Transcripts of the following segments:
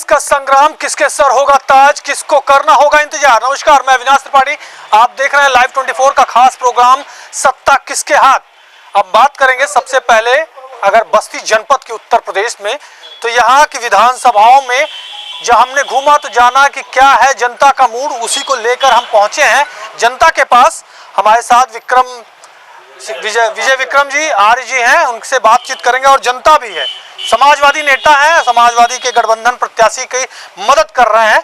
2024 का संग्राम, किसके सर होगा ताज, किसको करना होगा इंतजार। नमस्कार, मैं अविनाश त्रिपाठी, आप देख रहे हैं लाइव 24 का खास प्रोग्राम सत्ता किसके हाथ। अब बात करेंगे सबसे पहले अगर बस्ती जनपद के उत्तर प्रदेश में, तो यहाँ की विधानसभाओं में जब हमने घूमा तो जाना कि क्या है जनता का मूड, उसी को लेकर हम पहुंचे हैं जनता के पास। हमारे साथ विजय विक्रम जी आर्य जी हैं, उनसे बातचीत करेंगे और जनता भी है, समाजवादी नेता हैं, समाजवादी के गठबंधन प्रत्याशी की मदद कर रहे हैं,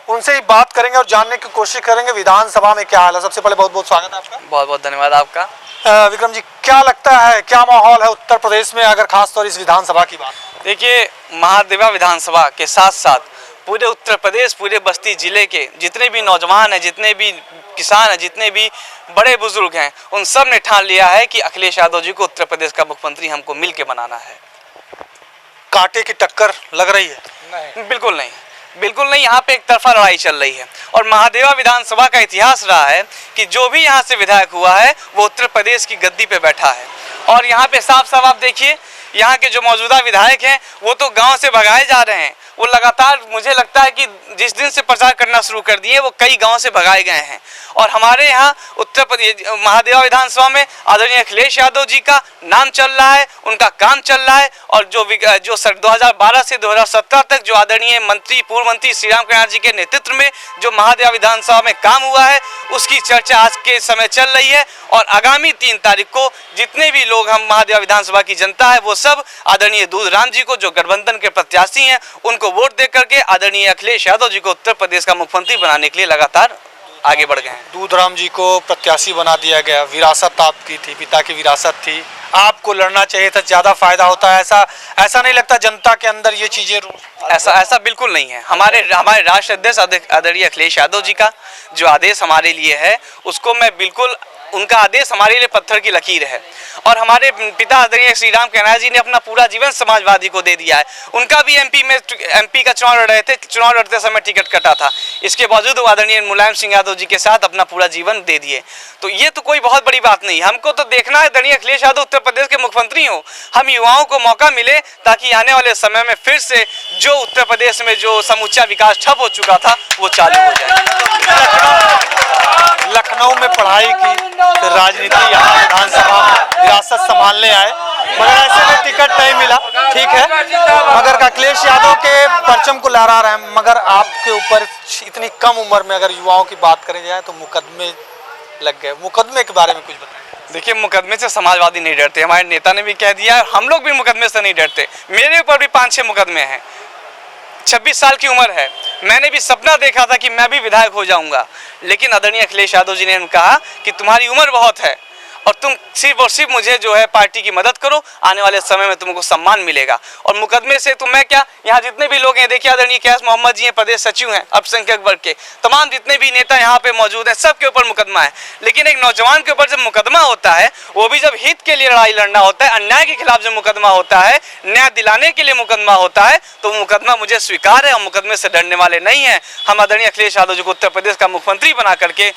उनसे ही बात करेंगे और जानने की कोशिश करेंगे विधानसभा में क्या हाल है। सबसे पहले बहुत बहुत स्वागत है आपका। बहुत बहुत धन्यवाद आपका। विक्रम जी, क्या लगता है क्या माहौल है उत्तर प्रदेश में, अगर खासतौर इस विधानसभा की बात? देखिए, महादेवा विधानसभा के साथ साथ पूरे उत्तर प्रदेश, पूरे बस्ती जिले के जितने भी नौजवान हैं, जितने भी किसान हैं, जितने भी बड़े बुजुर्ग हैं, उन सब ने ठान लिया है कि अखिलेश यादव जी को उत्तर प्रदेश का मुख्यमंत्री हमको मिल के बनाना है। कांटे की टक्कर लग रही है? नहीं, बिल्कुल नहीं, बिल्कुल नहीं। यहाँ पे एक तरफा लड़ाई चल रही है और महादेवा विधानसभा का इतिहास रहा है कि जो भी यहाँ से विधायक हुआ है वो उत्तर प्रदेश की गद्दी पे बैठा है। और यहाँ पे साफ साफ आप देखिए, यहाँ के जो मौजूदा विधायक हैं वो तो गांव से भगाए जा रहे हैं। वो लगातार, मुझे लगता है कि जिस दिन से प्रचार करना शुरू कर दिए वो कई गांव से भगाए गए हैं। और हमारे यहाँ उत्तर प्रदेश महादेवा विधानसभा में आदरणीय अखिलेश यादव जी का नाम चल रहा है, उनका काम चल रहा है। और जो 2012 से 2017 तक जो आदरणीय पूर्व मंत्री श्री राम कन्हैया जी के नेतृत्व में जो महादेवा विधानसभा में काम हुआ है, उसकी चर्चा आज के समय चल रही है। और आगामी 3 तारीख को जितने भी लोग, हम महादेवा विधानसभा की जनता है, वो सब आदरणीय दूधराम जी को, जो गठबंधन के प्रत्याशी हैं, उनको वोट दे करके आदरणीय अखिलेश यादव जी को उत्तर प्रदेश का मुख्यमंत्री बनाने के लिए लगातार आगे बढ़ गए हैं। दूधराम जी को प्रत्याशी बना दिया गया, विरासत आपकी थी, पिता की विरासत थी, आपको लड़ना चाहिए था, ज्यादा फायदा होता है, ऐसा नहीं लगता जनता के अंदर ये चीजें? ऐसा बिल्कुल नहीं है। हमारे राष्ट्रीय अध्यक्ष आदरणीय अखिलेश यादव जी का जो आदेश हमारे लिए है, उसको मैं बिल्कुल, उनका आदेश हमारे लिए पत्थर की लकीर है। और हमारे पिता आदरणीय श्री राम कन्हैया जी ने अपना पूरा जीवन समाजवादी को दे दिया है। उनका भी एमपी का चुनाव लड़ रहे थे, चुनाव लड़ते समय टिकट कटा था, इसके बावजूद आदरणीय मुलायम सिंह यादव जी के साथ अपना पूरा जीवन दे दिए। तो ये तो कोई बहुत बड़ी बात नहीं। हमको तो देखना है आदरणीय अखिलेश यादव उत्तर प्रदेश के मुख्यमंत्री हो, हम युवाओं को मौका मिले ताकि आने वाले समय में फिर से जो उत्तर प्रदेश में जो समूचा विकास ठप हो चुका था वो चालू हो जाए। लखनऊ में पढ़ाई की, फिर राजनीति, यहाँ विधानसभा में विरासत संभालने आए, मगर ऐसे में टिकट नहीं मिला। ठीक है, मगर अखिलेश यादव के परचम को लहरा रहे हैं, मगर आपके ऊपर इतनी कम उम्र में अगर युवाओं की बात करें जाए तो मुकदमे लग गए। मुकदमे के बारे में कुछ बताएं। देखिए, मुकदमे से समाजवादी नहीं डरते, हमारे नेता ने भी कह दिया, हम लोग भी मुकदमे से नहीं डरते। मेरे ऊपर भी 5-6 मुकदमे हैं। 26 साल की उम्र है, मैंने भी सपना देखा था कि मैं भी विधायक हो जाऊंगा, लेकिन आदरणीय अखिलेश यादव जी ने कहा कि तुम्हारी उम्र बहुत है और तुम सिर्फ और सिर्फ मुझे जो है पार्टी की मदद करो, आने वाले समय में तुमको सम्मान मिलेगा। और मुकदमे से तो मैं क्या, यहाँ जितने भी लोग हैं, देखिए आदरणीय कैस मोहम्मद जी हैं, प्रदेश सचिव हैं अल्पसंख्यक वर्ग के, तमाम जितने भी नेता यहाँ पे मौजूद हैं, सबके ऊपर मुकदमा है। लेकिन एक नौजवान के ऊपर जब मुकदमा होता है, वो भी जब हित के लिए लड़ाई लड़ना होता है, अन्याय के खिलाफ जब मुकदमा होता है, न्याय दिलाने के लिए मुकदमा होता है, तो मुकदमा मुझे स्वीकार है और मुकदमे से डरने वाले नहीं है। हम आदरणीय अखिलेश यादव जी को उत्तर प्रदेश का मुख्यमंत्री बना करके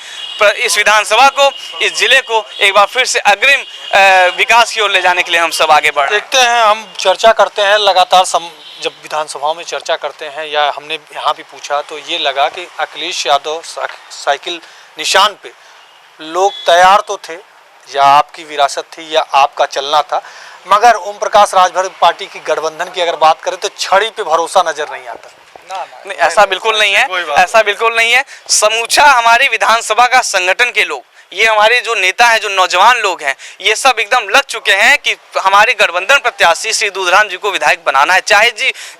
इस विधानसभा को, इस जिले को एक बार फिर से अग्रिम विकास की ओर ले जाने के लिए हम सब आगे बढ़। देखते हैं, हम चर्चा करते हैं लगातार, जब विधानसभाओं में चर्चा करते हैं या हमने यहाँ भी पूछा तो ये लगा कि अखिलेश यादव साइकिल निशान पे लोग तैयार तो थे, या आपकी विरासत थी या आपका चलना था, मगर ओम प्रकाश राजभर पार्टी की गठबंधन की अगर बात करें तो छड़ी पे भरोसा नजर नहीं आता। नहीं, ऐसा बिल्कुल नहीं है, ऐसा बिल्कुल नहीं है। समूचा हमारी विधानसभा का संगठन के लोग, ये हमारे जो नेता हैं, जो नौजवान लोग हैं, ये सब एकदम लग चुके हैं कि हमारे गठबंधन प्रत्याशी श्री दूधराम जी को विधायक बनाना है, चाहे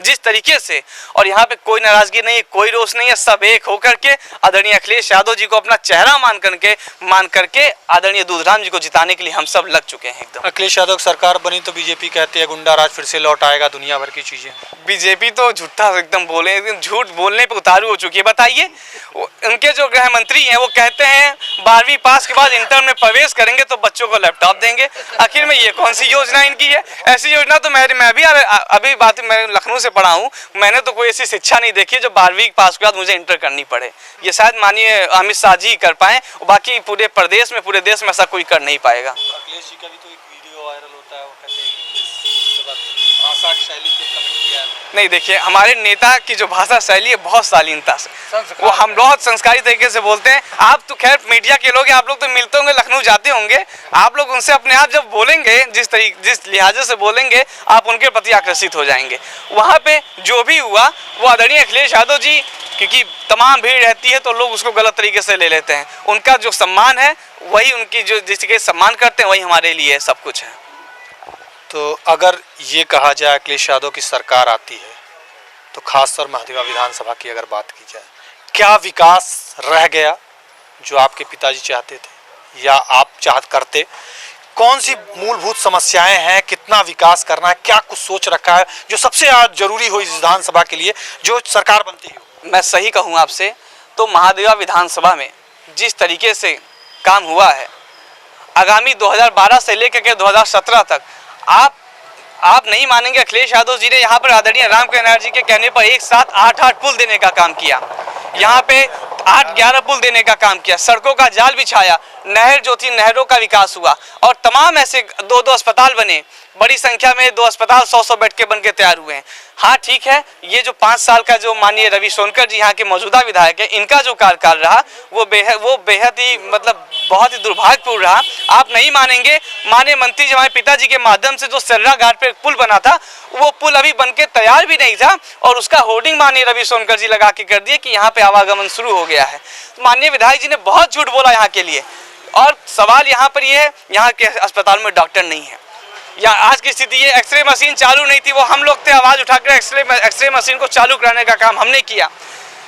जिस तरीके से। और यहाँ पे कोई नाराजगी नहीं है, कोई रोष नहीं है, सब एक होकर के आदरणीय अखिलेश यादव जी को अपना चेहरा मान करके आदरणीय दूधराम जी को जिताने के लिए हम सब लग चुके हैं एकदम। अखिलेश यादव सरकार बनी तो बीजेपी कहती है गुंडा राज फिर से लौट आएगा, दुनिया भर की चीजें। बीजेपी तो झूठा एकदम बोले, झूठ बोलने पे उतारू हो चुकी है। बताइए, उनके जो गृह मंत्री हैं वो कहते हैं 12वीं पास के बाद इंटर में प्रवेश करेंगे तो बच्चों को लैपटॉप देंगे। आखिर में ये कौन सी योजना इनकी है? ऐसी योजना तो मैं भी अभी बात, मैं लखनऊ से पढ़ा हूँ, मैंने तो कोई ऐसी शिक्षा नहीं देखी जो 12वीं पास के बाद मुझे इंटर करनी पड़े। ये शायद मानिए अमित शाह जी कर पाए, बाकी पूरे प्रदेश में, पूरे देश में ऐसा कोई कर नहीं पाएगा। अखिलेश जी का भी तो एक वीडियो वायरल होता है, वो कहते हैं भाषा शैली पे कमेंट किया है। नहीं देखिए, हमारे नेता की जो भाषा शैली है बहुत शालीनता से, वो हम बहुत संस्कारी तरीके से बोलते हैं। आप तो खैर मीडिया के लोग हैं, आप लोग तो मिलते होंगे, लखनऊ जाते होंगे, आप लोग उनसे अपने आप जब बोलेंगे, जिस लिहाजे से बोलेंगे, आप उनके प्रति आकर्षित हो जाएंगे। वहाँ पे जो भी हुआ वो आदरणीय अखिलेश यादव जी, क्योंकि तमाम भीड़ रहती है तो लोग उसको गलत तरीके से ले लेते हैं। उनका जो सम्मान है वही, उनकी जो जिसके सम्मान करते हैं वही हमारे लिए सब कुछ है। तो अगर ये कहा जाए अखिलेश यादव की सरकार आती है तो खासतौर महादेवा विधानसभा की अगर बात की जाए, क्या विकास रह गया जो आपके पिताजी चाहते थे या आप चाहत करते? कौन सी मूलभूत समस्याएं हैं, कितना विकास करना है, क्या कुछ सोच रखा है जो सबसे जरूरी हो इस विधानसभा के लिए जो सरकार बनती हो? मैं सही कहूँ आपसे तो महादेवा विधानसभा में जिस तरीके से काम हुआ है, आगामी 2012 से लेकर के 2017 तक आप नहीं मानेंगे, अखिलेश यादव जी ने यहाँ पर आदरणीय राम कन्हैया जी के कहने पर एक साथ 8 पुल देने का काम किया, यहाँ पे 8-11 पुल देने का काम किया, सड़कों का जाल बिछाया, नहर जो थी नहरों का विकास हुआ और तमाम ऐसे 2-2 अस्पताल बने, बड़ी संख्या में 2 अस्पताल 100-100 बेड के बन के तैयार हुए हैं। हाँ ठीक है, ये जो 5 साल का जो माननीय रवि सोनकर जी यहाँ के मौजूदा विधायक है, इनका जो कार्यकाल रहा वो बेहद ही मतलब बहुत ही दुर्भाग्यपूर्ण रहा। आप नहीं मानेंगे, माननीय मंत्री जी हमारे पिताजी के माध्यम से जो सर्रा घाट पे पुल बना था, वो पुल अभी बनके तैयार भी नहीं था और उसका होर्डिंग माननीय रवि सोनकर जी लगा के कर दिए कि यहाँ पे आवागमन शुरू हो गया है। तो माननीय विधायक जी ने बहुत झूठ बोला यहाँ के लिए। और सवाल यहाँ पर ये है, यहाँ के अस्पताल में डॉक्टर नहीं है, या आज की स्थिति ये एक्सरे मशीन चालू नहीं थी, वो हम लोग थे आवाज़ उठाकर एक्सरे मशीन को चालू कराने का काम हमने किया।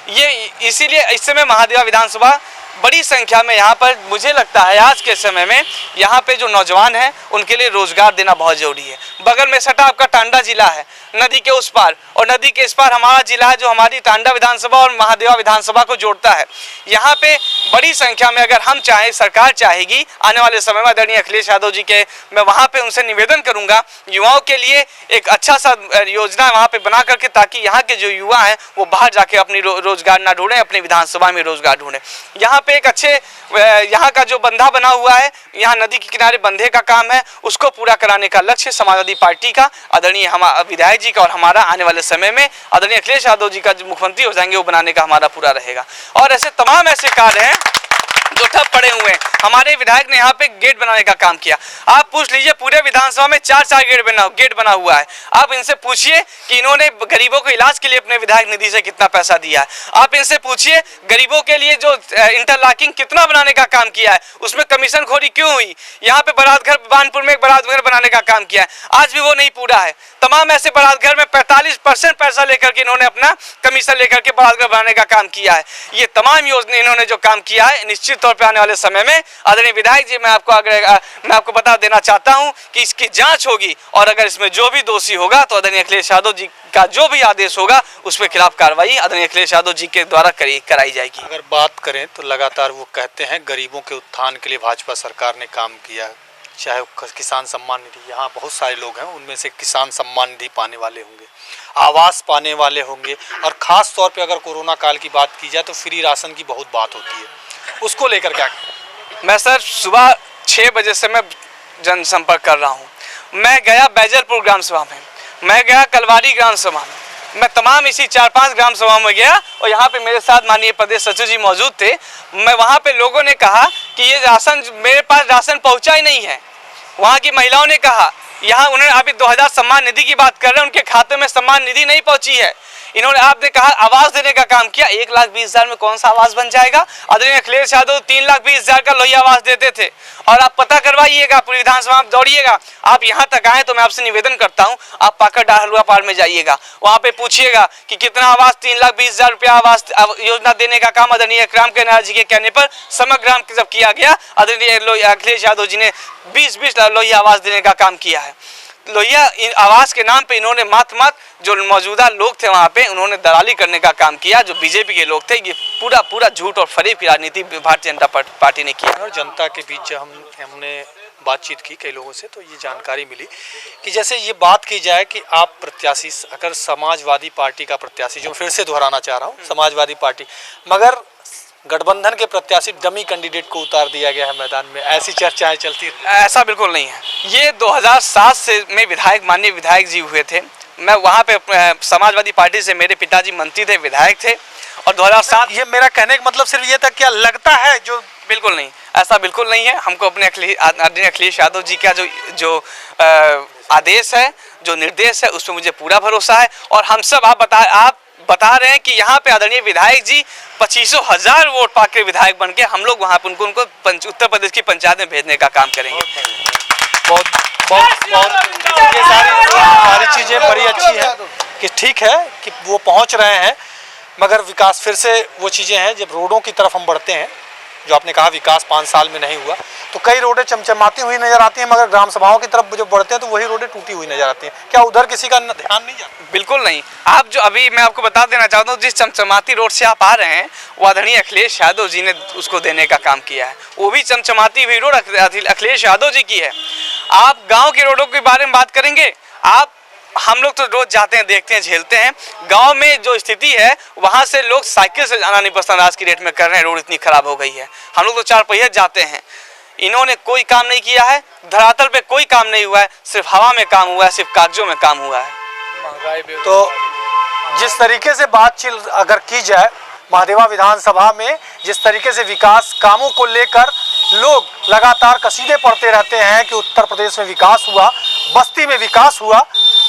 ये इसीलिए इस समय महादेवा विधानसभा बड़ी संख्या में यहाँ पर, मुझे लगता है आज के समय में यहाँ पे जो नौजवान हैं उनके लिए रोजगार देना बहुत जरूरी है। बगल में सटा आपका टांडा जिला है, नदी के उस पार, और नदी के इस पार हमारा जिला है जो हमारी टांडा विधानसभा और महादेवा विधानसभा को जोड़ता है। यहाँ पे बड़ी संख्या में अगर हम चाहें, सरकार चाहेगी आने वाले समय में आदरणीय अखिलेश यादव जी के, मैं वहाँ पे उनसे निवेदन करूँगा युवाओं के लिए एक अच्छा सा योजना वहाँ पे बना करके, ताकि यहाँ के जो युवा हैं वो बाहर जाके अपनी रोजगार ना ढूंढें, अपनी विधानसभा में रोजगार ढूंढें। यहाँ पे एक अच्छे, यहाँ का जो बंधा बना हुआ है, यहाँ नदी के किनारे बंधे का काम है, उसको पूरा कराने का लक्ष्य समाजवादी पार्टी का, आदरणीय हमारा विधायक जी का और हमारा आने वाले समय में आदरणीय अखिलेश यादव जी का जो मुख्यमंत्री हो जाएंगे वो बनाने का हमारा पूरा रहेगा। और ऐसे तमाम ऐसे कार्य हैं जो ठप पड़े हुए हैं। हमारे विधायक ने यहाँ पे गेट बनाने का काम किया। आप पूछ लीजिए, पूरे विधानसभा में 4 गेट बना हुआ है। आप इनसे पूछिए कि इन्होंने गरीबों को इलाज के लिए अपने विधायक निधि से कितना पैसा दिया है। आप इनसे पूछिए गरीबों के लिए जो इंटरलॉकिंग कितना बनाने का काम किया है, उसमें कमीशन खोरी क्यों हुई। यहाँ पे बारात घर, बानपुर में एक बारात घर बनाने का काम किया है, आज भी वो नहीं पूरा है। तमाम ऐसे बारात घर में 45% पैसा लेकर के इन्होंने अपना कमीशन लेकर के बारात घर बनाने का काम किया है। ये तमाम योजना इन्होंने जो काम किया है, निश्चित तौर पे आने वाले समय में आदरणीय विधायक जी, मैं आपको बता देना चाहता हूं कि इसकी जांच होगी और अगर इसमें जो भी दोषी होगा तो आदरणीय अखिलेश यादव जी का जो भी आदेश होगा उसके खिलाफ कार्रवाई आदरणीय अखिलेश यादव जी के द्वारा कराई जाएगी। अगर बात करें तो लगातार वो कहते हैं गरीबों के उत्थान के लिए भाजपा सरकार ने काम किया, चाहे किसान सम्मान निधि, यहाँ बहुत सारे लोग हैं उनमें से किसान सम्मान निधि पाने वाले होंगे, आवास पाने वाले होंगे, और ख़ास तौर पे अगर कोरोना काल की बात की जाए तो फ्री राशन की बहुत बात होती है, उसको लेकर क्या? मैं सर सुबह 6 बजे से मैं जनसंपर्क कर रहा हूँ। मैं गया बैजलपुर ग्राम सभा में, मैं गया कलवारी ग्राम सभा में, मैं तमाम इसी 4-5 ग्राम सभा में गया और यहाँ पे मेरे साथ माननीय प्रदेश सचिव जी मौजूद थे। मैं वहाँ पे लोगों ने कहा कि ये राशन, मेरे पास राशन पहुँचा ही नहीं है। वहाँ की महिलाओं ने कहा, यहाँ उन्होंने अभी 2000 सम्मान निधि की बात कर रहे हैं, उनके खाते में सम्मान निधि नहीं पहुंची है। इन्होंने, आपने कहा आवास देने का काम किया, 1,20,000 में कौन सा आवास बन जाएगा। आदरणीय अखिलेश यादव 3,20,000 का लोहिया आवास देते थे। और आप पता करवाइएगा, पूरी विधानसभा में दौड़िएगा, आप यहाँ तक आए तो मैं आपसे निवेदन करता हूँ, आप पाकर डाहलुआ पार में जाइएगा, वहाँ पे पूछिएगा कि कितना आवास, 3,20,000 रुपया आवास योजना देने का काम आदरणीय राम कन्हैया जी के कहने पर समग्र ग्राम जब किया गया, आदरणीय अखिलेश यादव जी ने 20 लोहिया आवास देने का काम किया है। लोहिया आवास के नाम पे इन्होंने मात्र जो मौजूदा लोग थे वहाँ पे उन्होंने दलाली करने का काम किया, जो बीजेपी के लोग थे। ये पूरा झूठ और फरेब की राजनीति भारतीय जनता पार्टी ने किया। और जनता के बीच जब हमने बातचीत की कई लोगों से तो ये जानकारी मिली कि जैसे ये बात की जाए कि आप प्रत्याशी, अगर समाजवादी पार्टी का प्रत्याशी, जो फिर से दोहराना चाह रहा हूँ, समाजवादी पार्टी, मगर गठबंधन के प्रत्याशी डमी कैंडिडेट को उतार दिया गया है मैदान में, ऐसी चर्चाएं चलती हैं। ऐसा बिल्कुल नहीं है। ये 2007 से में माननीय विधायक जी हुए थे, मैं वहाँ पे समाजवादी पार्टी से मेरे पिताजी मंत्री थे, विधायक थे, और 2007 ये मेरा कहने का मतलब सिर्फ ये था, क्या लगता है जो बिल्कुल नहीं, ऐसा बिल्कुल नहीं है। हमको अपने आदरणीय अखिलेश यादव जी का जो आदेश है, जो निर्देश है, उस पर मुझे पूरा भरोसा है। और हम सब आप बता रहे हैं कि यहाँ पे आदरणीय विधायक जी 25,000 वोट पाकर विधायक बन के हम लोग वहाँ पर उनको उत्तर प्रदेश की पंचायत में भेजने का काम करेंगे। बहुत बहुत बहुत ये सारी चीज़ें बड़ी अच्छी है कि ठीक है कि वो पहुँच रहे हैं, मगर विकास फिर से वो चीज़ें हैं। जब रोडों की तरफ हम बढ़ते हैं, जो आपने कहा विकास 5 साल में नहीं हुआ, तो कई रोडें चमचमाती हुई नजर आती हैं, मगर ग्राम सभाओं की तरफ जब बढ़ते हैं तो वही रोडें टूटी हुई नजर आती हैं। क्या उधर किसी का ध्यान नहीं जाता? बिल्कुल नहीं। आप जो अभी मैं आपको बता देना चाहता हूँ, जिस चमचमाती रोड से आप आ रहे हैं वो आदरणीय अखिलेश यादव जी ने उसको देने का काम किया है। वो भी चमचमाती हुई रोड अखिलेश यादव जी की है। आप गाँव के रोडों के बारे में बात करेंगे, हम लोग तो रोज जाते हैं, देखते हैं, झेलते हैं। गांव में जो स्थिति है वहां से लोग साइकिल से जाना नहीं पसंद आज की डेट में कर रहे हैं, रोड इतनी खराब हो गई है। हम लोग तो 4 पहिए जाते हैं। इन्होंने कोई काम नहीं किया है, धरातल पे कोई काम नहीं हुआ है, सिर्फ हवा में काम हुआ है, सिर्फ कागजों में काम हुआ है। तो जिस तरीके से बातचीत अगर की जाए, महादेवा विधानसभा में जिस तरीके से विकास कामों को लेकर लोग लगातार कसीदे पढ़ते रहते हैं कि उत्तर प्रदेश में विकास हुआ, बस्ती में विकास हुआ,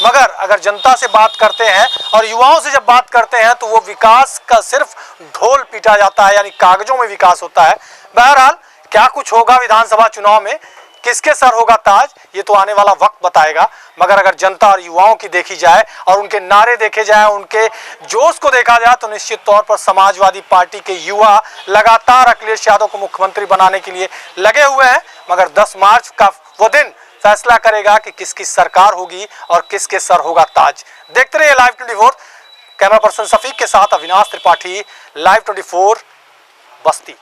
मगर अगर जनता से बात करते हैं और युवाओं से जब बात करते हैं तो वो विकास का सिर्फ ढोल पीटा जाता है, यानी कागजों में विकास होता है। बहरहाल क्या कुछ होगा विधानसभा चुनाव में, किसके सर होगा ताज, ये तो आने वाला वक्त बताएगा। मगर अगर जनता और युवाओं की देखी जाए और उनके नारे देखे जाए, उनके जोश को देखा जाए, तो निश्चित तौर पर समाजवादी पार्टी के युवा लगातार अखिलेश यादव को मुख्यमंत्री बनाने के लिए लगे हुए हैं। मगर 10 मार्च का वो दिन फैसला करेगा कि किसकी सरकार होगी और किसके सर होगा ताज। देखते रहिए लाइव 24। कैमरा पर्सन सफीक के साथ अविनाश त्रिपाठी, लाइव 24 बस्ती।